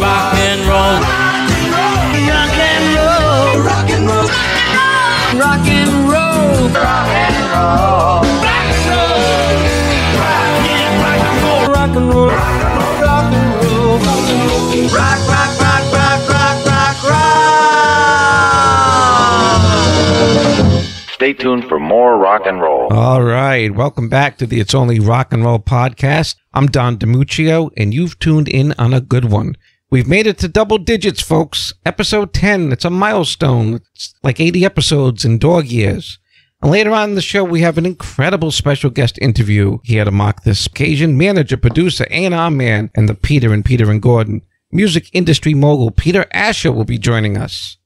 Rock and roll. Rock and roll. Rock and roll. Rock and roll. Rock and roll. Rock and roll. Rock and roll. Rock and roll. Rock, rock, rock, rock, rock, rock, rock. Stay tuned for more rock and roll. All right. Welcome back to the It's Only Rock and Roll podcast. I'm Don DiMuccio, and you've tuned in on a good one. We've made it to double digits, folks. Episode 10. It's a milestone. It's like 80 episodes in dog years. And later on in the show, we have an incredible special guest interview here to mark this occasion. Manager, producer, A&R man, and the Peter and Gordon. Music industry mogul 𝗙𝗲𝗃 will be joining us.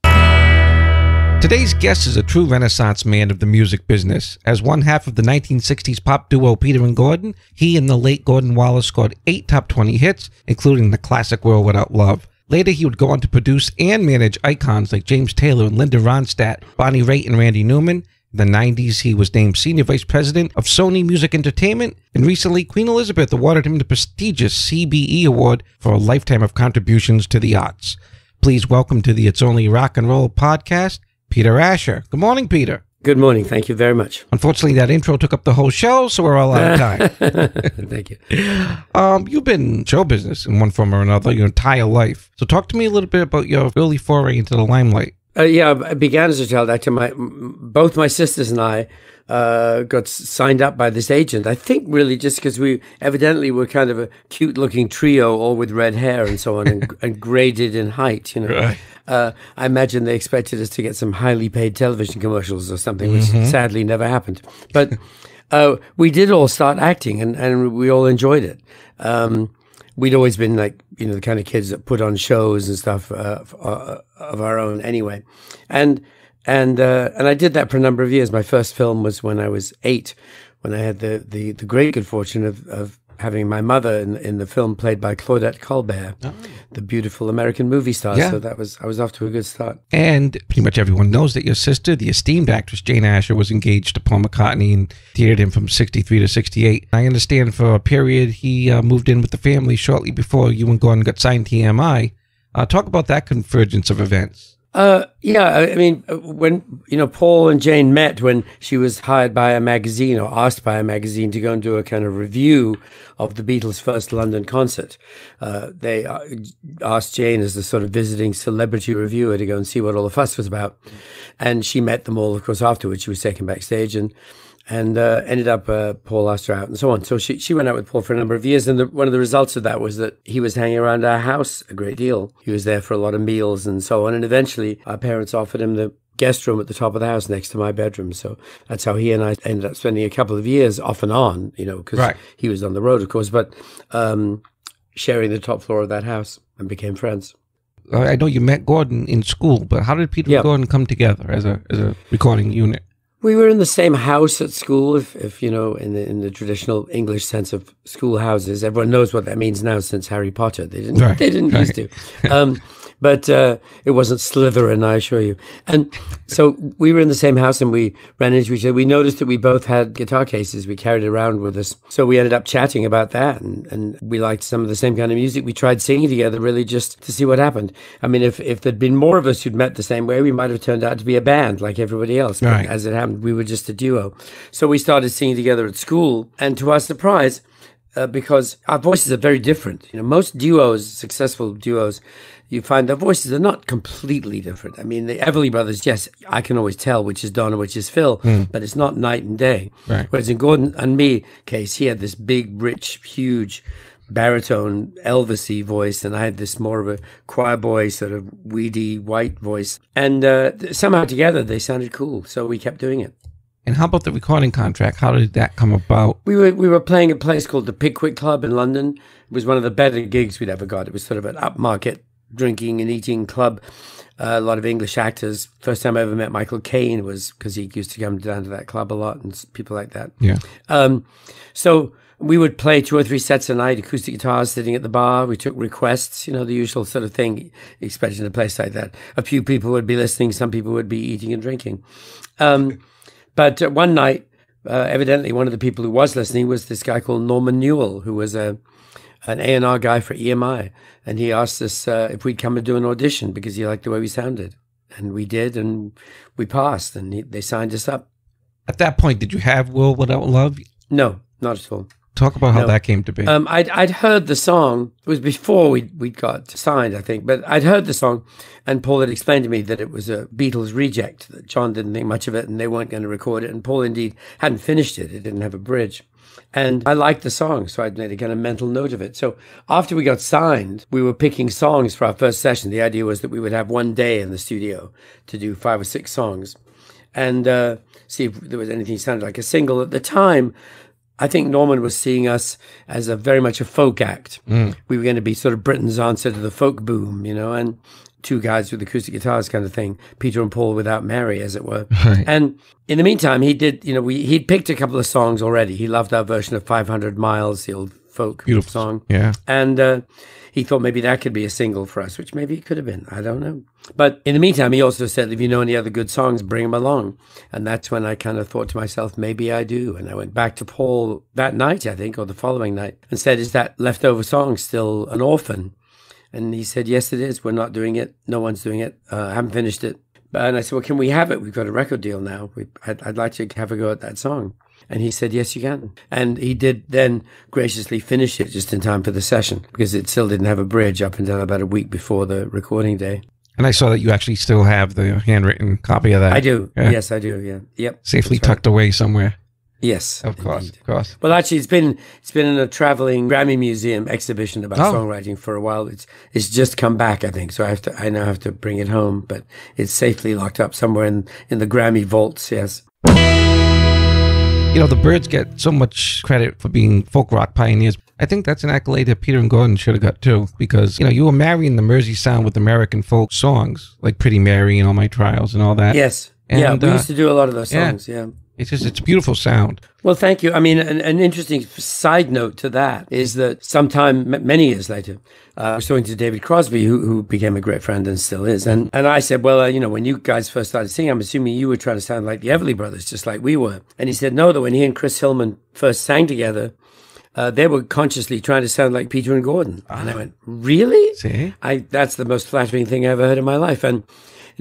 Today's guest is a true renaissance man of the music business. As one half of the 1960s pop duo Peter and Gordon, he and the late Gordon Wallace scored 8 top 20 hits, including the classic World Without Love. Later, he would go on to produce and manage icons like James Taylor and Linda Ronstadt, Bonnie Raitt and Randy Newman. In the 90s, he was named Senior Vice President of Sony Music Entertainment, and recently Queen Elizabeth awarded him the prestigious CBE Award for a lifetime of contributions to the arts. Please welcome to the It's Only Rock and Roll podcast, Peter Asher. Good morning, Peter. Good morning. Thank you very much. Unfortunately, that intro took up the whole show, so we're all out of time. Thank you. You've been in show business in one form or another your entire life. So talk to me a little bit about your early foray into the limelight. Yeah, I began as a child actor. Both my sisters and I got signed up by this agent. I think really just because we evidently were kind of a cute-looking trio, all with red hair and so on, and graded in height, you know. Right. I imagine they expected us to get some highly paid television commercials or something, which sadly never happened. But we did all start acting, and we all enjoyed it. We'd always been like, you know, the kind of kids that put on shows and stuff of our own anyway. And I did that for a number of years. My first film was when I was 8, when I had the great good fortune of having my mother in the film played by Claudette Colbert, the beautiful American movie star. Yeah. So I was off to a good start. And pretty much everyone knows that your sister, the esteemed actress Jane Asher, was engaged to Paul McCartney and dated him from 63 to 68. I understand for a period he moved in with the family shortly before you and Gordon got signed to EMI. Talk about that convergence of events. Yeah, I mean, when, you know, Paul and Jane met when she was hired by a magazine or asked by a magazine to go and do a kind of review of the Beatles' first London concert. They asked Jane as the sort of visiting celebrity reviewer to go and see what all the fuss was about. And she met them all, of course, afterwards. She was taken backstage and ended up, Paul asked her out and so on. So she went out with Paul for a number of years. And one of the results of that was that he was hanging around our house a great deal. He was there for a lot of meals and so on. And eventually our parents offered him the guest room at the top of the house next to my bedroom. So that's how he and I ended up spending a couple of years off and on, you know, because he was on the road, of course, but sharing the top floor of that house and became friends. I know you met Gordon in school, but how did Peter and Gordon come together as a recording unit? We were in the same house at school, if you know, in the traditional English sense of schoolhouses. Everyone knows what that means now since Harry Potter. They didn't used to. But it wasn't Slytherin, I assure you. And so we were in the same house and we ran into each other. We noticed that we both had guitar cases. We carried it around with us. So we ended up chatting about that. And we liked some of the same kind of music. We tried singing together really just to see what happened. I mean, if there'd been more of us who'd met the same way, we might have turned out to be a band like everybody else. But as it happened, we were just a duo. So we started singing together at school. And to our surprise, because our voices are very different. You know, most duos, successful duos, you find their voices are not completely different. I mean, the Everly Brothers, yes, I can always tell which is Don and which is Phil, but it's not night and day. Right. Whereas in Gordon and me case, he had this big, rich, huge baritone, Elvis-y voice, and I had this more of a choir boy, sort of weedy, white voice. And somehow together they sounded cool, so we kept doing it. And how about the recording contract? How did that come about? We were playing a place called the 𝗃 Club in London. It was one of the better gigs we'd ever got. It was sort of an upmarket drinking and eating club. A lot of English actors. First time I ever met Michael Caine was because he used to come down to that club a lot and people like that. Yeah. So we would play 2 or 3 sets a night, acoustic guitars sitting at the bar. We took requests, you know, the usual sort of thing, especially in a place like that. A few people would be listening. Some people would be eating and drinking. But one night, evidently one of the people who was listening was this guy called Norman Newell, who was a an A&R guy for EMI, and he asked us if we'd come and do an audition because he liked the way we sounded. And we did, and we passed, and they signed us up. At that point, did you have Will Without Love? No, not at all. Talk about how that came to be. I'd heard the song. It was before we got signed, I think. But I'd heard the song, and Paul had explained to me that it was a Beatles reject, that John didn't think much of it, and they weren't going to record it. And Paul, indeed, hadn't finished it. It didn't have a bridge. And I liked the song, so I'd made a kind of mental note of it. So after we got signed, we were picking songs for our first session. The idea was that we would have one day in the studio to do 5 or 6 songs and see if there was anything that sounded like a single. At the time, I think Norman was seeing us as very much a folk act. We were going to be sort of Britain's answer to the folk boom, and 2 guys with acoustic guitars kind of thing, Peter and Paul without Mary, as it were. Right. And in the meantime, he did, he'd picked a couple of songs already. He loved our version of 500 Miles, the old folk song. Yeah. And he thought maybe that could be a single for us, which maybe it could have been. I don't know. But in the meantime, he also said, if you know any other good songs, bring them along. And that's when I kind of thought to myself, maybe I do. And I went back to Paul that night, I think, or the following night, and said, is that leftover song still an orphan? And he said, yes, it is. We're not doing it. No one's doing it. I haven't finished it. And I said, well, can we have it? We've got a record deal now. I'd like to have a go at that song. And he said, yes, you can. And he did then graciously finish it just in time for the session, because it still didn't have a bridge up until about a week before the recording day. And I saw that you actually still have the handwritten copy of that. I do. Yeah. Yes, I do. Yeah. Yep. Safely tucked away somewhere. Yes, of course, of course. Well, actually, it's been in a traveling Grammy Museum exhibition about songwriting for a while. It's just come back, I think. So I now have to bring it home, but it's safely locked up somewhere in the Grammy vaults. Yes. The Byrds get so much credit for being folk rock pioneers. I think that's an accolade that Peter and Gordon should have got too, because you were marrying the Mersey sound with American folk songs like Pretty Mary and All My Trials and all that. Yes. And, we used to do a lot of those songs. Yeah. It's a beautiful sound. Well, thank you. I mean, an interesting side note to that is that sometime, many years later, I was talking to David Crosby, who became a great friend and still is. And I said, well, when you guys first started singing, I'm assuming you were trying to sound like the Everly Brothers, just like we were. And he said, no, that when he and Chris Hillman first sang together, they were consciously trying to sound like Peter and Gordon. And I went, really? See? That's the most flattering thing I ever heard in my life. And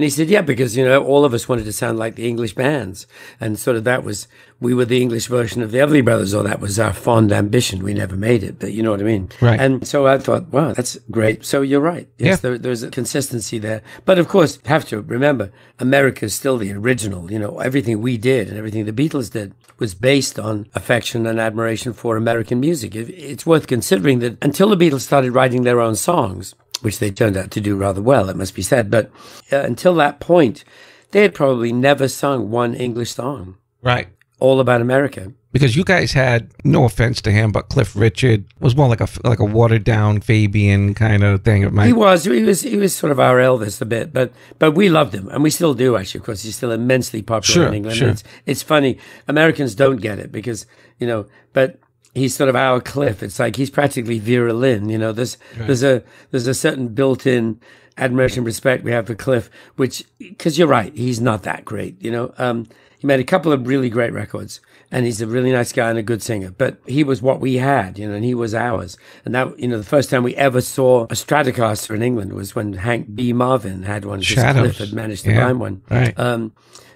he said, yeah, because, all of us wanted to sound like the English bands. And sort of we were the English version of the Everly Brothers, or that was our fond ambition. We never made it, but you know what I mean? Right. And so I thought, wow, that's great. So you're right. Yes, there's a consistency there. But of course, have to remember, America is still the original. Everything we did and everything the Beatles did was based on affection and admiration for American music. It's worth considering that until the Beatles started writing their own songs, which they turned out to do rather well, it must be said. But until that point, they had probably never sung one English song. Right. All about America. Because you guys had, no offense to him, but Cliff Richard was more like a watered down Fabian kind of thing. He was sort of our Elvis a bit, but we loved him, and we still do actually. Of course, he's still immensely popular in England. Sure. It's funny, Americans don't get it because but he's sort of our Cliff. It's like he's practically Vera Lynn. There's a certain built-in admiration and respect we have for Cliff, which, because you're right, he's not that great. He made a couple of really great records, and he's a really nice guy and a good singer. But he was what we had, and he was ours. And that, the first time we ever saw a Stratocaster in England was when Hank B. Marvin had one. Because Cliff had managed to buy one. Right.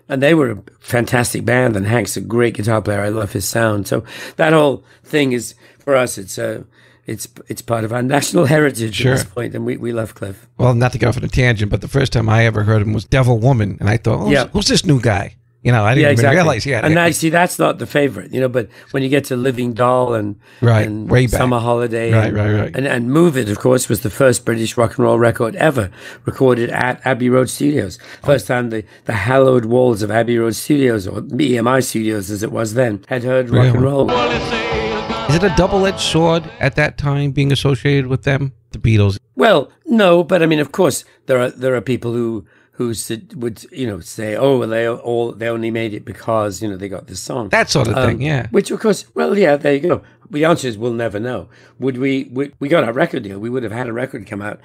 And they were a fantastic band, and Hank's a great guitar player. I love his sound. So that whole thing is, for us, it's part of our national heritage at this point, and we love Cliff. Well, not to go off on a tangent, but the first time I ever heard him was Devil Woman, and I thought, who's this new guy? I didn't even realize he had it. And that's not the favorite, but when you get to Living Doll and way back. Summer Holiday right. And Move It, of course, was the first British rock and roll record ever recorded at Abbey Road Studios. First time the hallowed walls of Abbey Road Studios, or EMI Studios as it was then, had heard rock and roll. Is it a double-edged sword at that time being associated with them, the Beatles? Well, no, but I mean, of course, there are people who would say, oh, well, they only made it because they got this song, that sort of thing, yeah. Which of course, well, yeah, there you go. The answer is we'll never know. We got our record deal. We would have had a record come out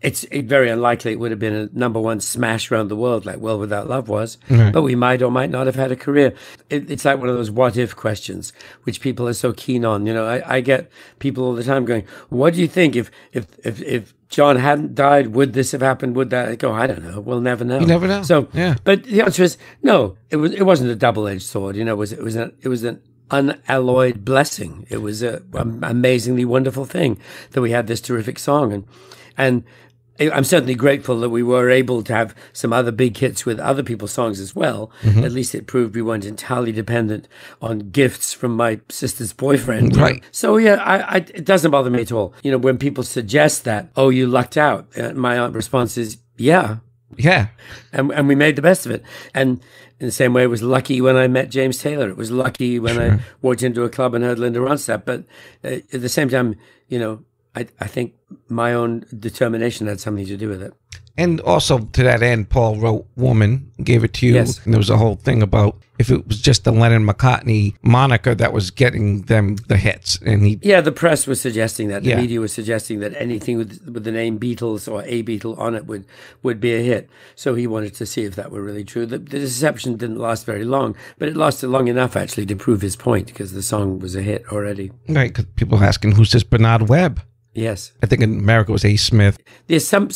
it's very unlikely it would have been a #1 smash around the world like World Without Love was, but we might or might not have had a career. It's like one of those what if questions, which people are so keen on. I get people all the time going, what do you think if John hadn't died, would this have happened? Would that? I go, I don't know. We'll never know. You never know. So, yeah. But the answer is no. It wasn't a double-edged sword. It was an unalloyed blessing. It was an amazingly wonderful thing that we had this terrific song, and I'm certainly grateful that we were able to have some other big hits with other people's songs as well. At least it proved we weren't entirely dependent on gifts from my sister's boyfriend. Right. So yeah, it doesn't bother me at all. When people suggest that, oh, you lucked out, my response is, yeah. Yeah. And we made the best of it. And in the same way, it was lucky when I met James Taylor. It was lucky when I walked into a club and heard Linda Ronstadt. But at the same time, I think my own determination had something to do with it. And also, to that end, Paul wrote Woman, gave it to you. Yes. And there was a whole thing about if it was just the Lennon-McCartney moniker that was getting them the hits. And yeah, the press was suggesting that. The Yeah. media was suggesting that anything with the name Beatles or a Beatle on it would be a hit. So he wanted to see if that were really true. The deception didn't last very long, but it lasted long enough, actually, to prove his point, because the song was a hit already. Right, because people are asking, who's this Bernard Webb? Yes. I think in America it was A. Smith. There's some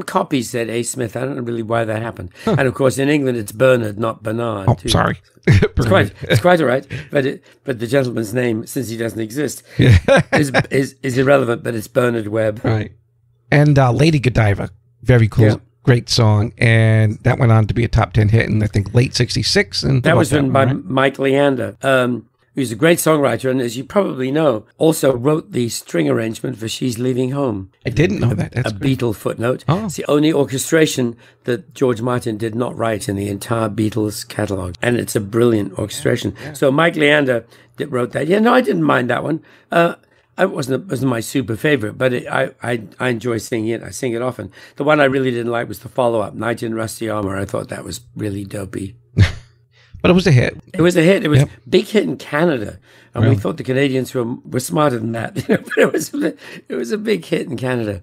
copies said A. Smith. I don't know really why that happened. And of course, in England, it's Bernard, not Bernard. Oh, too. sorry. It's quite all right. But the gentleman's name, since he doesn't exist, is irrelevant. But it's Bernard Webb. Right. And Lady Godiva, very cool. Yeah. Great song. And that went on to be a top 10 hit in, I think, late 66. And That was written by right? Mike Leander. Who's a great songwriter, and as you probably know, also wrote the string arrangement for She's Leaving Home. I didn't know that. That's a great. Beatle footnote. Oh. It's the only orchestration that George Martin did not write in the entire Beatles catalog, and it's a brilliant orchestration. Yeah. So Mike Leander wrote that. Yeah, no, I didn't mind that one. It wasn't my super favorite, but I enjoy singing it. I sing it often. The one I really didn't like was the follow-up, Night in Rusty Armor. I thought that was really dopey. But it was a hit. It was a hit. It was a big hit in Canada, and we thought the Canadians were smarter than that. But it was a big hit in Canada.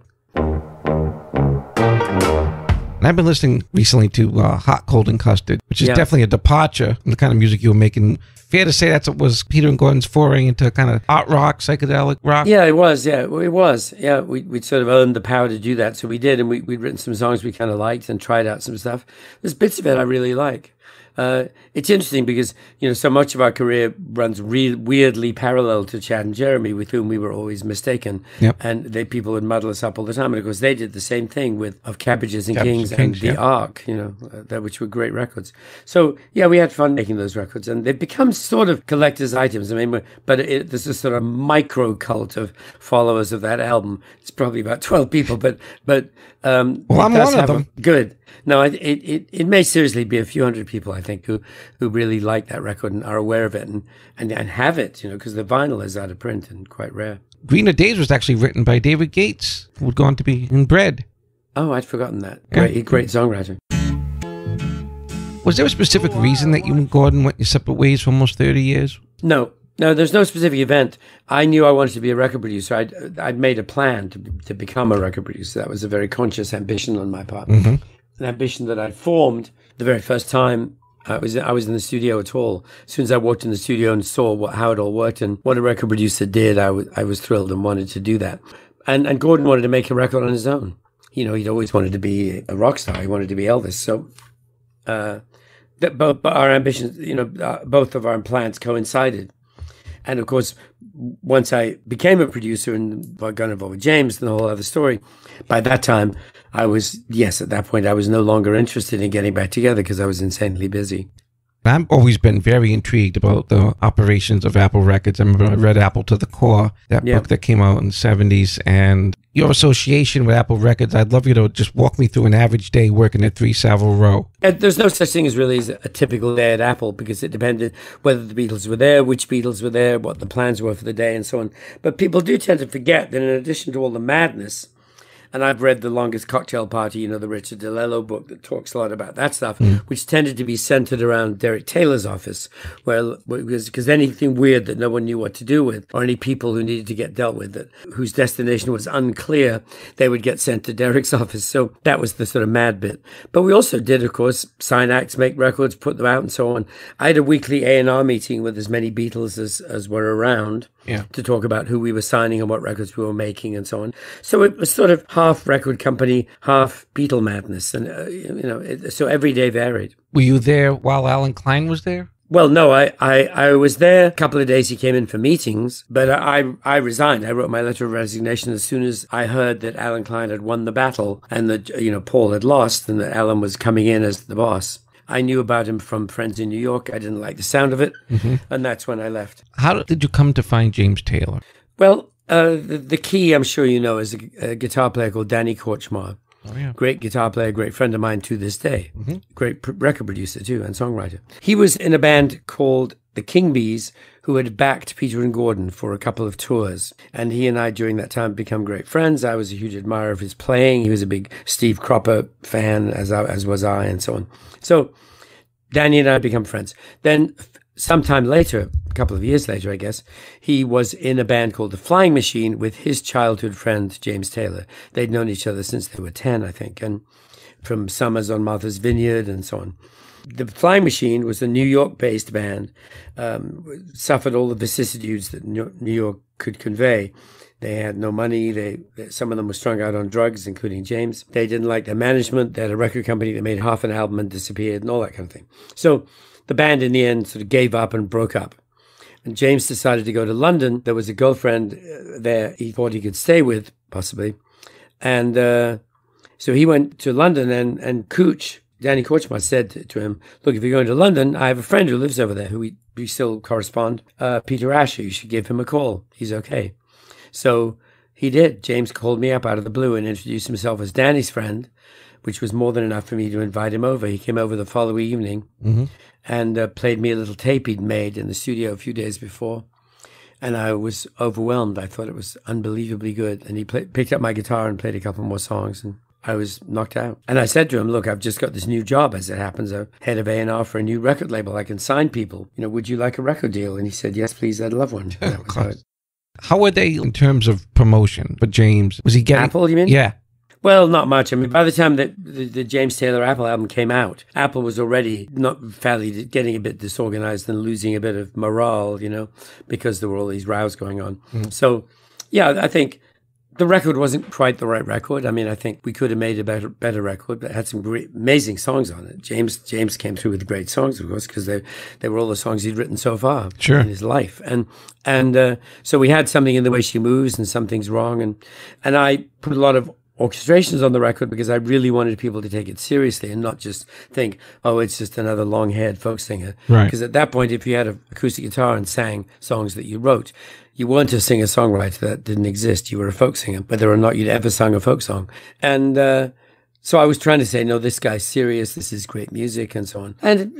And I've been listening recently to Hot, Cold, and Custard, which is definitely a departure from the kind of music you were making. Fair to say that was Peter and Gordon's foray into kind of art rock, psychedelic rock? Yeah, it was. Yeah, it was. Yeah, we'd sort of earned the power to do that, so we did, and we'd written some songs we kind of liked and tried out some stuff. There's bits of it I really like. It's interesting because, so much of our career runs weirdly parallel to Chad and Jeremy, with whom we were always mistaken. Yep. And people would muddle us up all the time. And of course, they did the same thing with Of Cabbages and Kings and The Ark, which were great records. So, yeah, we had fun making those records. And they've become sort of collector's items. I mean, there's a sort of micro cult of followers of that album. It's probably about 12 people, but I'm one of them. Good. No, it may seriously be a few hundred people, I think, who really like that record and are aware of it and have it, because the vinyl is out of print and quite rare. Greener Days was actually written by David Gates, who had gone to be in Bread. Oh, I'd forgotten that. Great songwriter. Was there a specific reason that you and Gordon went your separate ways for almost 30 years? No, there's no specific event. I knew I wanted to be a record producer. I'd made a plan to become a record producer. That was a very conscious ambition on my part. Mm-hmm. An ambition that I formed the very first time I was in the studio at all. As soon as I walked in the studio and saw how it all worked and what a record producer did, I was thrilled and wanted to do that. And Gordon wanted to make a record on his own. He'd always wanted to be a rock star. He wanted to be Elvis. So both our ambitions, both of our plans coincided. And of course, once I became a producer and got involved with James and the whole other story, by that time, at that point, I was no longer interested in getting back together because I was insanely busy. I've always been very intrigued about the operations of Apple Records. I remember I read Apple to the Core, that book that came out in the 70s, and your association with Apple Records. I'd love you to just walk me through an average day working at 3 Savile Row. There's no such thing as really as a typical day at Apple because it depended whether the Beatles were there, which Beatles were there, what the plans were for the day, and so on. But people do tend to forget that in addition to all the madness, And I've read The Longest Cocktail Party, the Richard DeLello book that talks a lot about that stuff, which tended to be centered around Derek Taylor's office, because anything weird that no one knew what to do with, or any people who needed to get dealt with, whose destination was unclear, they would get sent to Derek's office. So that was the sort of mad bit. But we also did, of course, sign acts, make records, put them out, and so on. I had a weekly A&R meeting with as many Beatles as were around to talk about who we were signing and what records we were making and so on. So it was sort of half record company, half Beatle madness. And, so every day varied. Were you there while Alan Klein was there? Well, no, I was there a couple of days. He came in for meetings, but I resigned. I wrote my letter of resignation as soon as I heard that Alan Klein had won the battle and that, Paul had lost and that Alan was coming in as the boss. I knew about him from friends in New York. I didn't like the sound of it, and that's when I left. How did you come to find James Taylor? Well, the key, I'm sure you know, is a guitar player called 𝗀𝗃𝗃𝗧𝗘. Oh, yeah. Great guitar player, great friend of mine to this day. Great record producer, too, and songwriter. He was in a band called the king-bees, who had backed Peter and Gordon for a couple of tours. And he and I, during that time, become great friends. I was a huge admirer of his playing. He was a big Steve Cropper fan, as was I, and so on. So Danny and I become friends. Then sometime later, a couple of years later, I guess, he was in a band called The Flying Machine with his childhood friend, James Taylor. They'd known each other since they were 10, I think, and from summers on Martha's Vineyard and so on. The Flying Machine was a New York-based band, suffered all the vicissitudes that New York could convey. They had no money. Some of them were strung out on drugs, including James. They didn't like their management. They had a record company that made half an album and disappeared and all that kind of thing. So the band, in the end, sort of gave up and broke up. And James decided to go to London. There was a girlfriend there he thought he could stay with, possibly. And so he went to London, and 𝗀𝗃𝗃𝗧𝗘 said to him, look, if you're going to London, I have a friend who lives over there who we still correspond, Peter Asher. You should give him a call. He's okay. So he did. James called me up out of the blue and introduced himself as Danny's friend, which was more than enough for me to invite him over. He came over the following evening and played me a little tape he'd made in the studio a few days before. And I was overwhelmed. I thought it was unbelievably good. And he picked up my guitar and played a couple more songs, and I was knocked out. And I said to him, look, I've just got this new job, as it happens, a head of A&R for a new record label. I can sign people. Would you like a record deal? And he said, yes, please, I'd love one. That was how it. How were they in terms of promotion for James? Was he getting... Apple, you mean? Yeah. Well, not much. I mean, by the time that the James Taylor Apple album came out, Apple was already getting a bit disorganized and losing a bit of morale, because there were all these rows going on. So, yeah, I think the record wasn't quite the right record. I mean, I think we could have made a better record, but it had some great, amazing songs on it. James came through with great songs, of course, because they were all the songs he'd written so far in his life. And so we had something in the way she moves and something's wrong. And I put a lot of orchestrations on the record because I really wanted people to take it seriously and not just think, oh, it's just another long-haired folk singer. Right. Because at that point, if you had an acoustic guitar and sang songs that you wrote, you weren't a singer-songwriter. That didn't exist. You were a folk singer, whether or not you'd ever sung a folk song. And so I was trying to say, no, this guy's serious. This is great music and so on. And,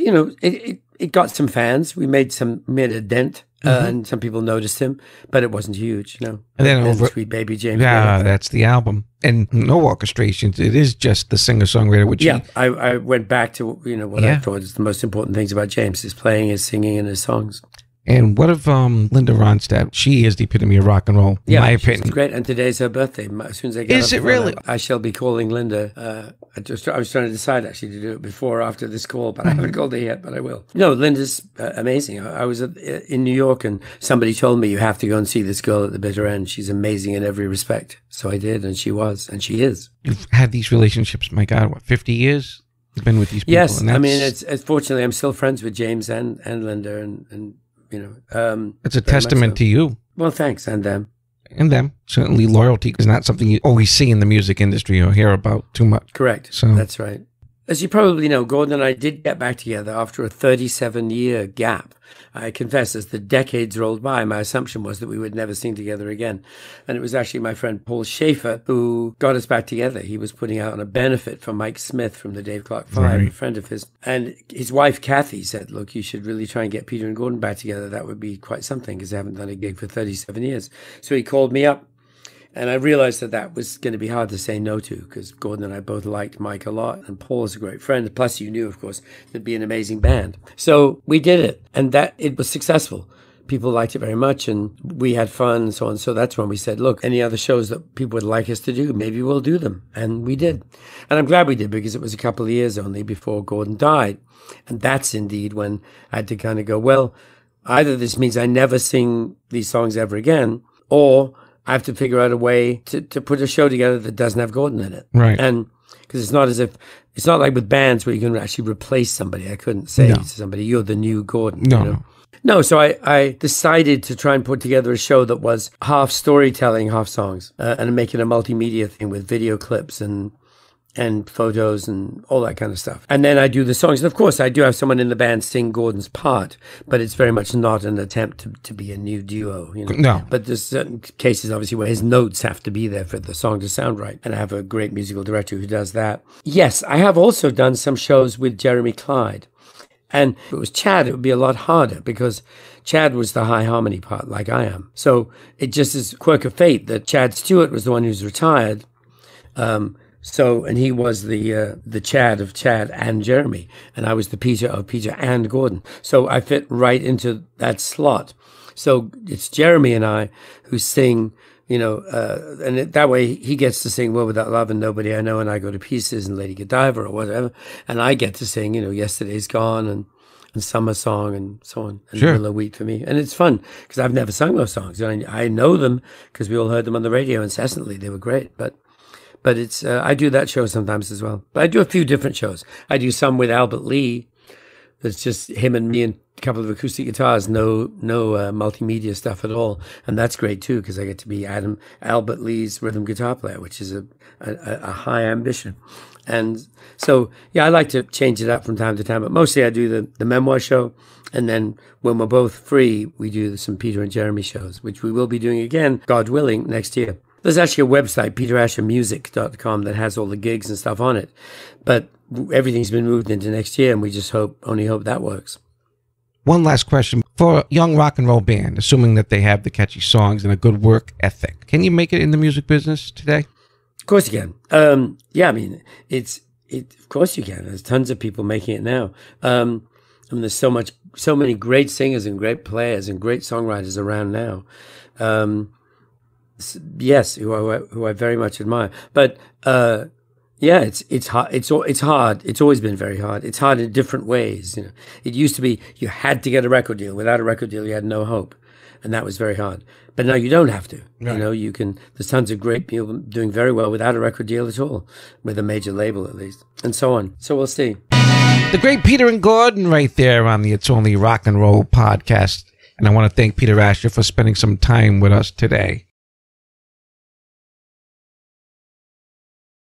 it got some fans. We made a dent. And some people noticed him, but it wasn't huge, And then Sweet Baby James. Yeah, that's the album. And no orchestrations. It is just the singer-songwriter, which I went back to, what I thought is the most important things about James, his playing, his singing, and his songs. And what of Linda Ronstadt? She is the epitome of rock and roll, in my opinion. She's great. And today's her birthday. As soon as I get Is it really? I shall be calling Linda. I was trying to decide actually to do it before or after this call, but I haven't called her yet, but I will. No, Linda's amazing. I was in New York and somebody told me you have to go and see this girl at the bitter end. She's amazing in every respect. So I did, and she was, and she is. You've had these relationships, my God, what, 50 years? You've been with these people? Yes. I mean, it's fortunately, I'm still friends with James and Linda and it's a testament to you. Well, thanks, and them. And them. Certainly loyalty is not something you always see in the music industry or hear about too much. Correct. So that's right. As you probably know, Gordon and I did get back together after a 37-year gap. I confess, as the decades rolled by, my assumption was that we would never sing together again. And it was actually my friend Paul Schaefer who got us back together. He was putting out on a benefit for Mike Smith from the Dave Clark Five, a friend of his. And his wife, Kathy, said, look, you should really try and get Peter and Gordon back together. That would be quite something because they haven't done a gig for 37 years. So he called me up. And I realized that that was going to be hard to say no to, because Gordon and I both liked Mike a lot, and Paul is a great friend. Plus, you knew, of course, it'd be an amazing band. So we did it, and that it was successful. People liked it very much, and we had fun and so on. So that's when we said, look, any other shows that people would like us to do, maybe we'll do them. And we did. And I'm glad we did, because it was a couple of years only before Gordon died. And that's indeed when I had to kind of go, well, either this means I never sing these songs ever again, or I have to figure out a way to put a show together that doesn't have Gordon in it. Right. And because it's not like with bands where you can actually replace somebody. I couldn't say to somebody, you're the new Gordon. No, so I decided to try and put together a show that was half storytelling, half songs, and make it a multimedia thing with video clips and photos and all that kind of stuff. And then I do the songs. And of course, I do have someone in the band sing Gordon's part, but it's very much not an attempt to be a new duo. No. But there's certain cases, obviously, where his notes have to be there for the song to sound right. And I have a great musical director who does that. Yes, I have also done some shows with Jeremy Clyde. And if it was Chad, it would be a lot harder, because Chad was the high harmony part, like I am. So it just is a quirk of fate that Chad Stewart was the one who's retired. And he was the Chad of Chad and Jeremy, and I was the Peter of Peter and Gordon. So I fit right into that slot. So it's Jeremy and I who sing, and that way he gets to sing World Without Love and Nobody I Know, and I Go to Pieces and 𝗙𝗂𝗍𝗶 or whatever, and I get to sing, Yesterday's Gone and Summer Song and so on, and Willow Wheat for me. And it's fun, because I've never sung those songs. I know them because we all heard them on the radio incessantly. They were great, but it's I do that show sometimes as well. But I do a few different shows. I do some with Albert Lee. That's just him and me and a couple of acoustic guitars, no multimedia stuff at all. And that's great too, because I get to be Albert Lee's rhythm guitar player, which is a high ambition. And so, yeah, I like to change it up from time to time. But mostly I do the memoir show. And then when we're both free, we do some Peter and Jeremy shows, which we will be doing again, God willing, next year. There's actually a website, 𝗃𝗃𝗃music.com, that has all the gigs and stuff on it. But everything's been moved into next year, and we just only hope that works. One last question. For a young rock and roll band, assuming that they have the catchy songs and a good work ethic, can you make it in the music business today? Of course you can. Yeah, I mean, of course you can. There's tons of people making it now. There's so many great singers and great players and great songwriters around now. Yes, who I very much admire. But yeah, it's hard. It's hard. It's always been very hard. It's hard in different ways. It used to be you had to get a record deal. Without a record deal, you had no hope, and that was very hard. But now you don't have to. Right. You can. There's tons of great people doing very well without a record deal at all, with a major label at least, and so on. So we'll see. The great Peter and Gordon right there on the It's Only Rock and Roll podcast. And I want to thank Peter Asher for spending some time with us today.